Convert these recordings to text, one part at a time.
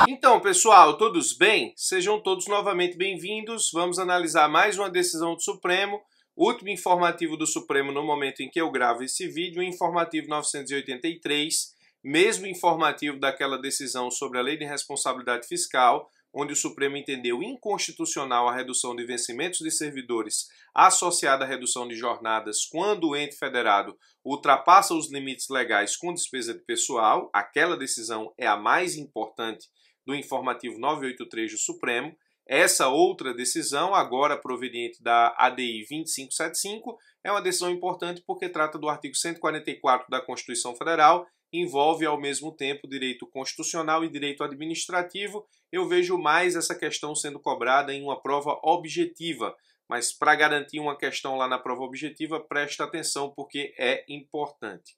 Então, pessoal, todos bem? Sejam todos novamente bem-vindos. Vamos analisar mais uma decisão do Supremo, último informativo do Supremo no momento em que eu gravo esse vídeo, o informativo 983, mesmo informativo daquela decisão sobre a Lei de Responsabilidade Fiscal, onde o Supremo entendeu inconstitucional a redução de vencimentos de servidores associada à redução de jornadas quando o ente federado ultrapassa os limites legais com despesa de pessoal. Aquela decisão é a mais importante do informativo 983 do Supremo. Essa outra decisão, agora proveniente da ADI 2575, é uma decisão importante porque trata do artigo 144 da Constituição Federal, envolve ao mesmo tempo direito constitucional e direito administrativo. Eu vejo mais essa questão sendo cobrada em uma prova objetiva, mas para garantir uma questão lá na prova objetiva, presta atenção porque é importante.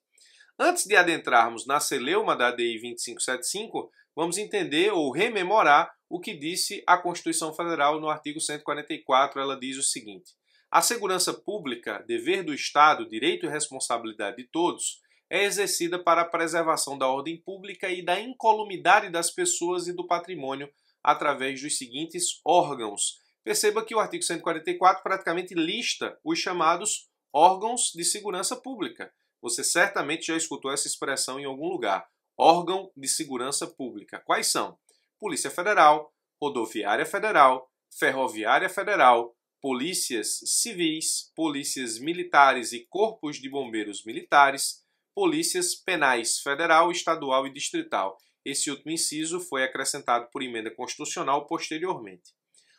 Antes de adentrarmos na celeuma da ADI 2575, vamos entender ou rememorar o que disse a Constituição Federal no artigo 144. Ela diz o seguinte: a segurança pública, dever do Estado, direito e responsabilidade de todos, é exercida para a preservação da ordem pública e da incolumidade das pessoas e do patrimônio através dos seguintes órgãos. Perceba que o artigo 144 praticamente lista os chamados órgãos de segurança pública. Você certamente já escutou essa expressão em algum lugar. Órgão de segurança pública. Quais são? Polícia Federal, Rodoviária Federal, Ferroviária Federal, polícias civis, polícias militares e corpos de bombeiros militares, polícias penais federal, estadual e distrital. Esse último inciso foi acrescentado por emenda constitucional posteriormente.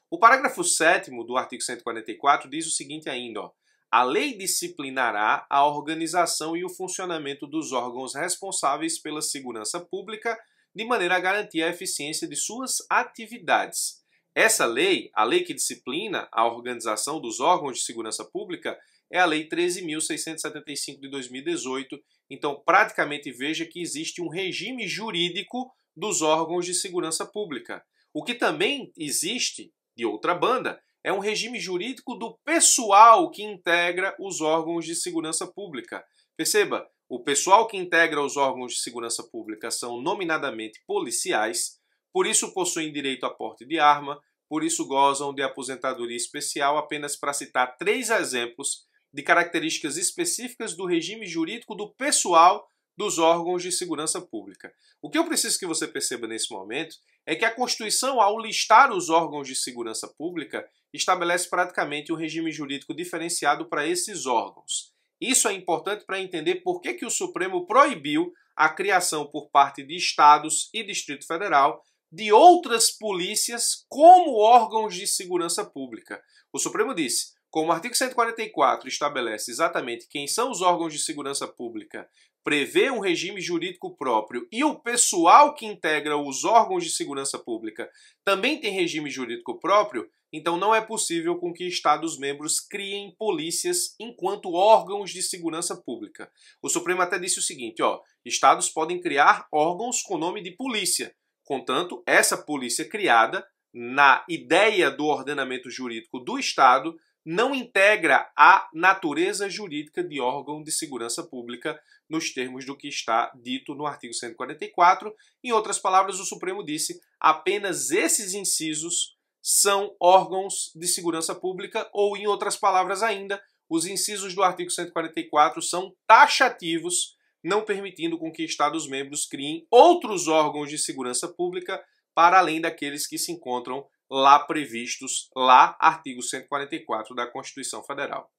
O parágrafo 7º do artigo 144 diz o seguinte ainda, ó: a lei disciplinará a organização e o funcionamento dos órgãos responsáveis pela segurança pública de maneira a garantir a eficiência de suas atividades. Essa lei, a lei que disciplina a organização dos órgãos de segurança pública, é a Lei 13.675 de 2018. Então, praticamente veja que existe um regime jurídico dos órgãos de segurança pública. O que também existe, de outra banda, é um regime jurídico do pessoal que integra os órgãos de segurança pública. Perceba, o pessoal que integra os órgãos de segurança pública são nominadamente policiais, por isso possuem direito a porte de arma, por isso gozam de aposentadoria especial, apenas para citar 3 exemplos de características específicas do regime jurídico do pessoal dos órgãos de segurança pública. O que eu preciso que você perceba nesse momento é que a Constituição, ao listar os órgãos de segurança pública, estabelece praticamente um regime jurídico diferenciado para esses órgãos. Isso é importante para entender por que o Supremo proibiu a criação por parte de estados e Distrito Federal de outras polícias como órgãos de segurança pública. O Supremo disse: como o artigo 144 estabelece exatamente quem são os órgãos de segurança pública, prevê um regime jurídico próprio e o pessoal que integra os órgãos de segurança pública também tem regime jurídico próprio, então não é possível com que Estados-membros criem polícias enquanto órgãos de segurança pública. O Supremo até disse o seguinte, ó: Estados podem criar órgãos com nome de polícia, contanto, essa polícia criada na ideia do ordenamento jurídico do Estado não integra a natureza jurídica de órgão de segurança pública nos termos do que está dito no artigo 144. Em outras palavras, o Supremo disse: apenas esses incisos são órgãos de segurança pública, ou, em outras palavras ainda, os incisos do artigo 144 são taxativos, não permitindo com que Estados-membros criem outros órgãos de segurança pública para além daqueles que se encontram lá previstos, lá, artigo 144 da Constituição Federal.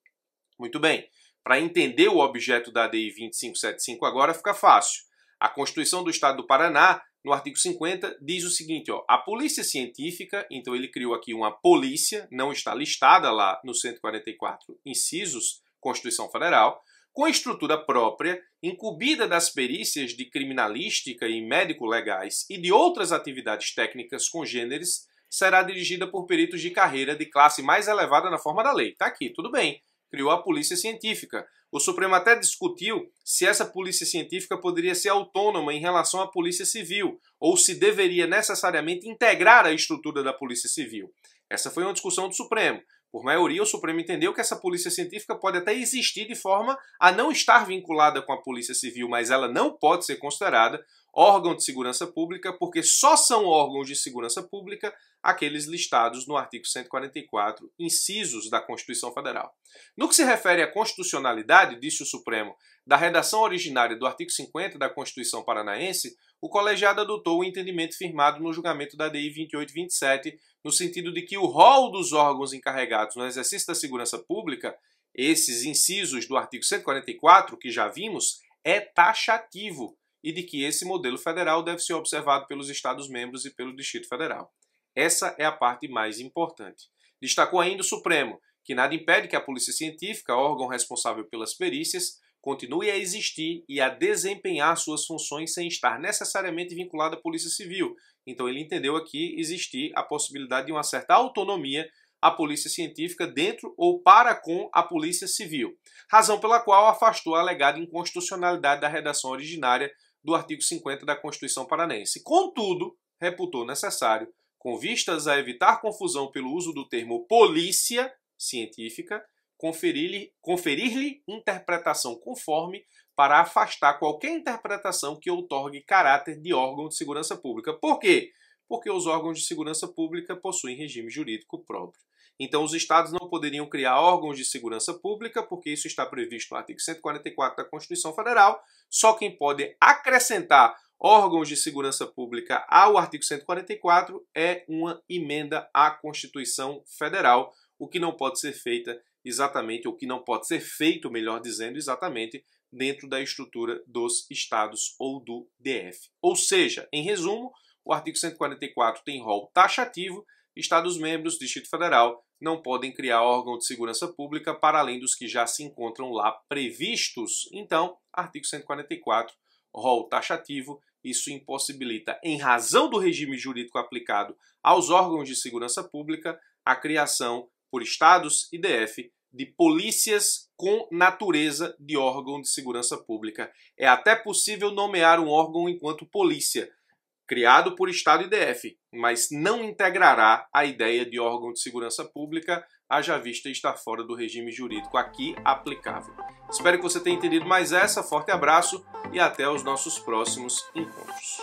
Muito bem, para entender o objeto da ADI 2575 agora fica fácil. A Constituição do Estado do Paraná, no artigo 50, diz o seguinte, ó: a polícia científica, então ele criou aqui uma polícia, não está listada lá no 144 incisos, Constituição Federal, com estrutura própria, incumbida das perícias de criminalística e médico-legais e de outras atividades técnicas congêneres, será dirigida por peritos de carreira de classe mais elevada na forma da lei. Está aqui, tudo bem. Criou a polícia científica. O Supremo até discutiu se essa polícia científica poderia ser autônoma em relação à polícia civil, ou se deveria necessariamente integrar a estrutura da polícia civil. Essa foi uma discussão do Supremo. Por maioria, o Supremo entendeu que essa polícia científica pode até existir de forma a não estar vinculada com a polícia civil, mas ela não pode ser considerada órgão de segurança pública, porque só são órgãos de segurança pública aqueles listados no artigo 144, incisos da Constituição Federal. No que se refere à constitucionalidade, disse o Supremo, da redação originária do artigo 50 da Constituição Paranaense, o colegiado adotou o entendimento firmado no julgamento da DI 2827, no sentido de que o rol dos órgãos encarregados no exercício da segurança pública, esses incisos do artigo 144, que já vimos, é taxativo, e de que esse modelo federal deve ser observado pelos Estados-membros e pelo Distrito Federal. Essa é a parte mais importante. Destacou ainda o Supremo que nada impede que a Polícia Científica, órgão responsável pelas perícias, continue a existir e a desempenhar suas funções sem estar necessariamente vinculada à Polícia Civil. Então ele entendeu aqui existir a possibilidade de uma certa autonomia à Polícia Científica dentro ou para com a Polícia Civil, razão pela qual afastou a alegada inconstitucionalidade da redação originária do artigo 50 da Constituição Paranaense. Contudo, reputou necessário, com vistas a evitar confusão pelo uso do termo polícia científica, conferir-lhe interpretação conforme para afastar qualquer interpretação que outorgue caráter de órgão de segurança pública. Por quê? Porque os órgãos de segurança pública possuem regime jurídico próprio. Então os estados não poderiam criar órgãos de segurança pública, porque isso está previsto no artigo 144 da Constituição Federal. Só quem pode acrescentar órgãos de segurança pública ao artigo 144 é uma emenda à Constituição Federal, o que não pode ser feita exatamente, ou que não pode ser feito, melhor dizendo, exatamente dentro da estrutura dos estados ou do DF. Ou seja, em resumo, o artigo 144 tem rol taxativo, Estados-membros, Distrito Federal, não podem criar órgão de segurança pública para além dos que já se encontram lá previstos. Então, artigo 144, rol taxativo, isso impossibilita, em razão do regime jurídico aplicado aos órgãos de segurança pública, a criação por estados e DF de polícias com natureza de órgão de segurança pública. É até possível nomear um órgão enquanto polícia, criado por Estado e DF, mas não integrará a ideia de órgão de segurança pública, haja vista estar fora do regime jurídico aqui aplicável. Espero que você tenha entendido mais essa, forte abraço e até os nossos próximos encontros.